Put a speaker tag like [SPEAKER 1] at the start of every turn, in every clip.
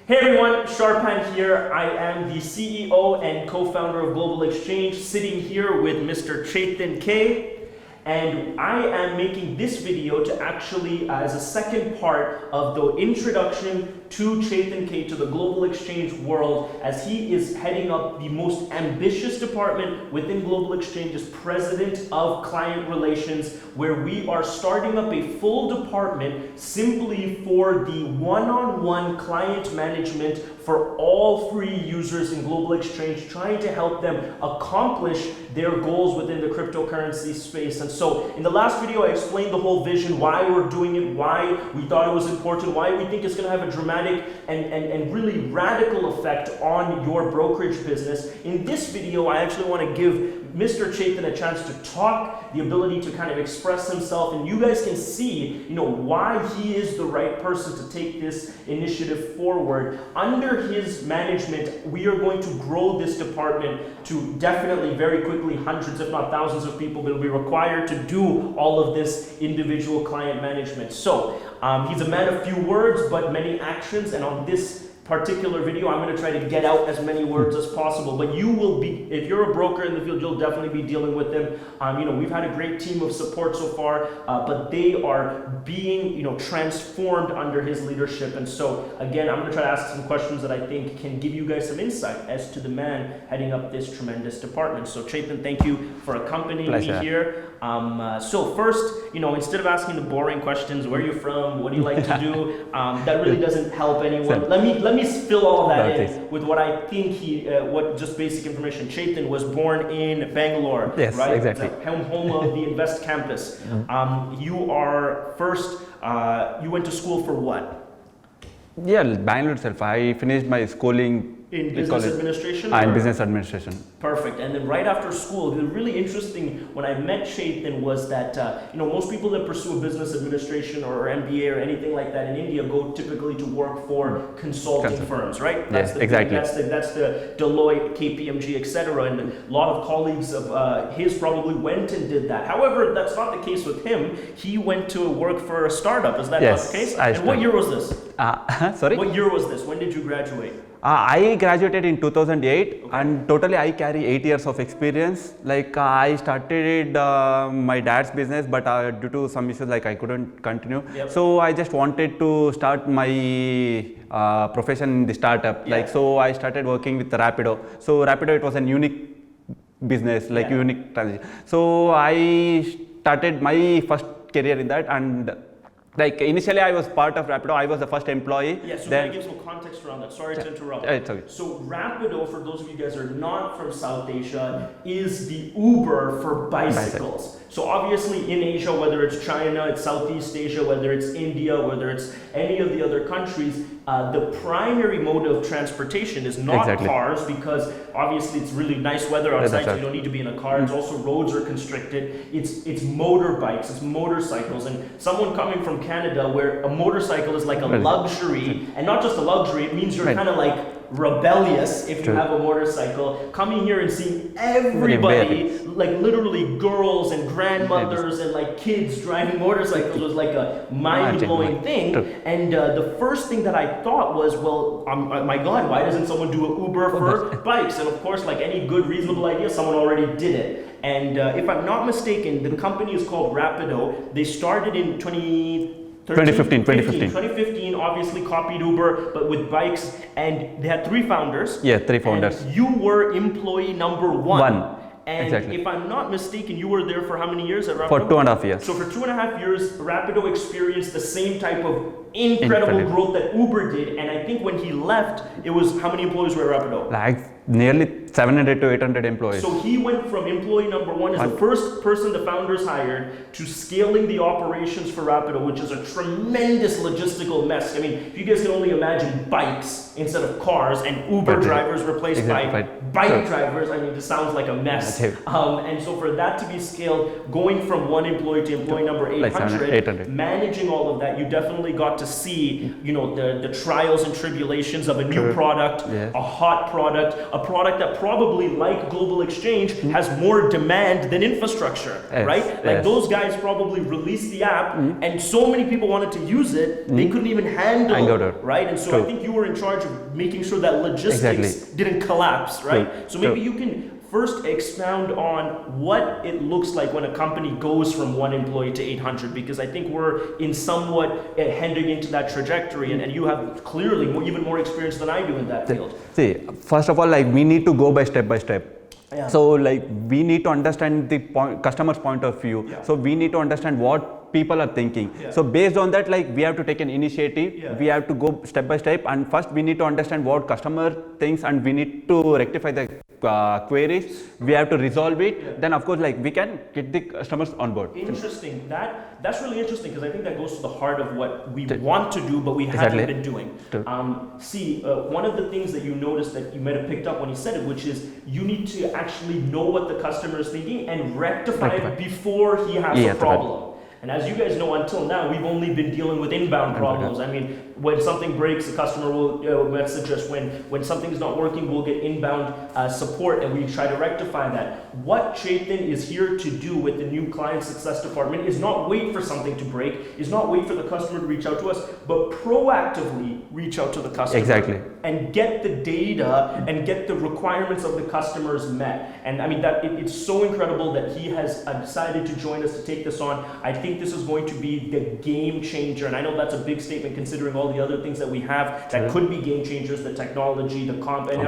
[SPEAKER 1] Hey everyone, Sharpan here. I am the CEO and co-founder of Global Exchange, sitting here with Mr. Chethan K. And I am making this video to actually, as a second part of the introduction to Chethan K to the Global Exchange world, as he is heading up the most ambitious department within Global Exchange as President of Client Relations, where we are starting up a full department simply for the one-on-one client management for all free users in Global Exchange, trying to help them accomplish their goals within the cryptocurrency space. And so in the last video, I explained the whole vision, why we're doing it, why we thought it was important, why we think it's going to have a dramatic and really radical effect on your brokerage business. In this video, I actually want to give Mr. Chethan a chance to talk, the ability to kind of express himself, and you guys can see, why he is the right person to take this initiative forward. Under his management, we are going to grow this department to definitely very quickly hundreds, if not thousands of people that will be required to do all of this individual client management. So he's a man of few words, but many actions, and on this particular video, I'm going to try to get out as many words as possible, but you will be, if you're a broker in the field, you'll definitely be dealing with them. We've had a great team of support so far, but they are being, transformed under his leadership. And so again, I'm going to try to ask some questions that I think can give you guys some insight as to the man heading up this tremendous department. So Chethan, thank you for accompanying me here. So first, instead of asking the boring questions, where are you from, what do you like to do, that really doesn't help anyone. Let me fill all of that in with what I think what just basic information. Chethan was born in Bangalore,
[SPEAKER 2] yes,
[SPEAKER 1] right?
[SPEAKER 2] Exactly.
[SPEAKER 1] Home of the Invest campus. You are first, you went to school for what?
[SPEAKER 2] Yeah, Bangalore itself. I finished my schooling
[SPEAKER 1] in business administration?
[SPEAKER 2] In business administration.
[SPEAKER 1] Perfect. And then right after school, the really interesting when I met Chethan was that, most people that pursue a business administration or MBA or anything like that in India go typically to work for consulting firms, right?
[SPEAKER 2] Yes, exactly.
[SPEAKER 1] That's the Deloitte, KPMG, etc. And a lot of colleagues of his probably went and did that. However, that's not the case with him. He went to work for a startup. Is that not the case? And what year was this?
[SPEAKER 2] Sorry?
[SPEAKER 1] What year was this? When did you graduate?
[SPEAKER 2] I graduated in 2008, and totally I carry 8 years of experience. Like I started my dad's business, but due to some issues, I couldn't continue. So I just wanted to start my profession in the startup. So I started working with Rapido. So Rapido, it was a unique business, unique transition. So I started my first career in that, and initially I was part of Rapido. I was the first employee.
[SPEAKER 1] Yeah, so then give some context around that. Sorry to interrupt.
[SPEAKER 2] It's okay.
[SPEAKER 1] So Rapido, for those of you guys who are not from South Asia, is the Uber for bicycles. So obviously in Asia, whether it's China, it's Southeast Asia, whether it's India, whether it's any of the other countries, the primary mode of transportation is not cars, because obviously it's really nice weather outside, so you don't need to be in a car. It's also roads are constricted. It's motorbikes, it's motorcycles, and someone coming from Canada where a motorcycle is like a luxury, and not just a luxury, it means you're kind of like rebellious if you have a motorcycle. Coming here and seeing everybody, like literally girls and grandmothers and like kids driving motorcycles was like a mind-blowing thing. And the first thing that I thought was, well, my God, why doesn't someone do an Uber for bikes? And of course, like any good reasonable idea, someone already did it. And if I'm not mistaken, the company is called Rapido. They started in 2015, obviously copied Uber, but with bikes, and they had 3 founders.
[SPEAKER 2] Yeah, 3 founders.
[SPEAKER 1] And you were employee number 1. And
[SPEAKER 2] exactly.
[SPEAKER 1] if I'm not mistaken, you were there for how many years at Rapido?
[SPEAKER 2] For 2.5 years.
[SPEAKER 1] So for 2.5 years, Rapido experienced the same type of incredible growth that Uber did. And I think when he left, it was, how many employees were at Rapido?
[SPEAKER 2] Like nearly 700 to 800 employees.
[SPEAKER 1] So he went from employee number 1 as the first person the founders hired to scaling the operations for Rapido, which is a tremendous logistical mess. I mean, if you guys can only imagine bikes instead of cars and Uber drivers replaced by bike drivers. I mean, this sounds like a mess. And so for that to be scaled, going from one employee to employee number 800, managing all of that, you definitely got to see, you know, the trials and tribulations of a new product, a hot product, a product that probably, like Global Exchange, has more demand than infrastructure, right? Like those guys probably released the app and so many people wanted to use it, they couldn't even handle it, right? And so I think you were in charge of making sure that logistics didn't collapse, right? So maybe you can first expound on what it looks like when a company goes from one employee to 800, because I think we're in somewhat heading into that trajectory, and you have clearly even more experience than I do in that field.
[SPEAKER 2] See, first of all, like we need to go by step by step. So like we need to understand the customer's point of view. So we need to understand what people are thinking. So based on that, like we have to take an initiative. We have to go step by step, and first we need to understand what customer thinks, and we need to rectify the queries. We have to resolve it. Then of course, like we can get the customers on board.
[SPEAKER 1] Interesting. That's really interesting, because I think that goes to the heart of what we want to do, but we haven't been doing. One of the things that you noticed that you might have picked up when you said it, which is you need to actually know what the customer is thinking and rectify it before he has a problem. And as you guys know, until now, we've only been dealing with inbound problems. I mean, when something breaks, the customer will message us. When something's not working, we'll get inbound support, and we try to rectify that. What Chethan is here to do with the new client success department is not wait for something to break, is not wait for the customer to reach out to us, but proactively reach out to the customer and get the data and get the requirements of the customers met. And I mean, it's so incredible that he has decided to join us to take this on. I think this is going to be the game changer, and I know that's a big statement considering all the other things that we have that could be game changers, the technology, the comp, and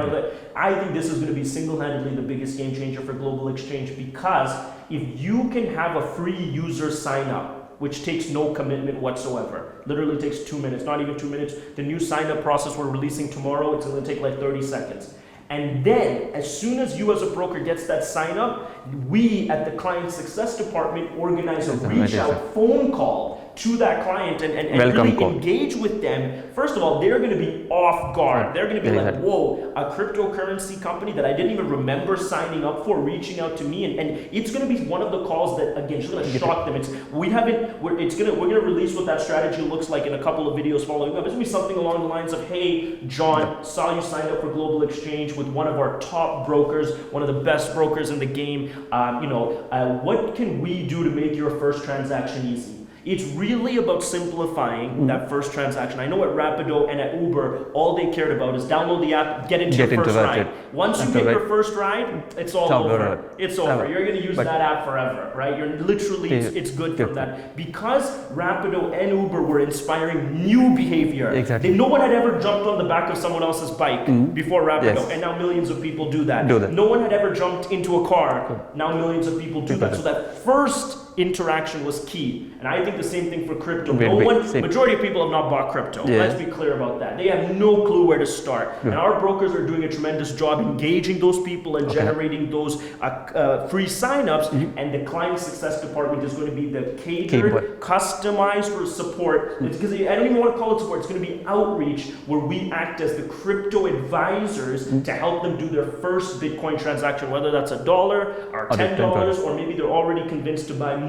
[SPEAKER 1] I think this is going to be single-handedly the biggest game changer for Global Exchange, because if you can have a free user sign up, which takes no commitment whatsoever, literally takes 2 minutes, not even 2 minutes. The new sign up process we're releasing tomorrow, it's going to take like 30 seconds. And then, as soon as you as a broker gets that sign up, we at the client success department organize a reach out phone call to that client and really engage with them. First of all, they're going to be off guard. They're going to be like, whoa, a cryptocurrency company that I didn't even remember signing up for, reaching out to me. And it's going to be one of the calls that, again, she's going to shock them. We're going to release what that strategy looks like in a couple of videos following up. It's going to be something along the lines of, hey, John, saw you signed up for Global Exchange with one of our top brokers, one of the best brokers in the game. What can we do to make your first transaction easy? It's really about simplifying that first transaction. I know at Rapido and at Uber, all they cared about is download the app, get into your first ride. Once you get your first ride, it's all over. It's over. You're going to use that app forever, right? You're literally, it's good from that. Because Rapido and Uber were inspiring new behavior. No one had ever jumped on the back of someone else's bike before Rapido, and now millions of people do that. No one had ever jumped into a car. Now millions of people do that. So that first interaction was key. And I think the same thing for crypto. Majority of people have not bought crypto. Let's be clear about that. They have no clue where to start. And our brokers are doing a tremendous job engaging those people and generating those free signups. And the client success department is going to be the catered, customized for support. Because I don't even want to call it support. It's going to be outreach, where we act as the crypto advisors to help them do their first Bitcoin transaction, whether that's $1 or $10, or maybe they're already convinced to buy more.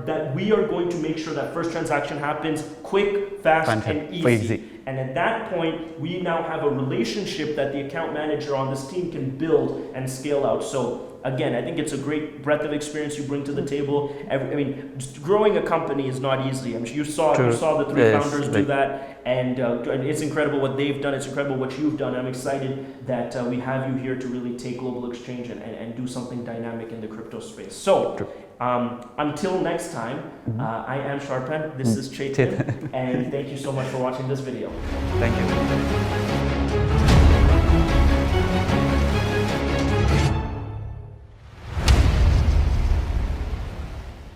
[SPEAKER 1] That we are going to make sure that first transaction happens quick, fast, and easy. And at that point, we now have a relationship that the account manager on this team can build and scale out. So again, I think it's a great breadth of experience you bring to the table. I mean, just growing a company is not easy. I mean, you saw the three founders do that, and it's incredible what they've done. It's incredible what you've done. I'm excited that we have you here to really take Global Exchange and do something dynamic in the crypto space. So until next time, I am Sharpan. This is Chethan, and thank you so much for watching this video.
[SPEAKER 2] Thank you.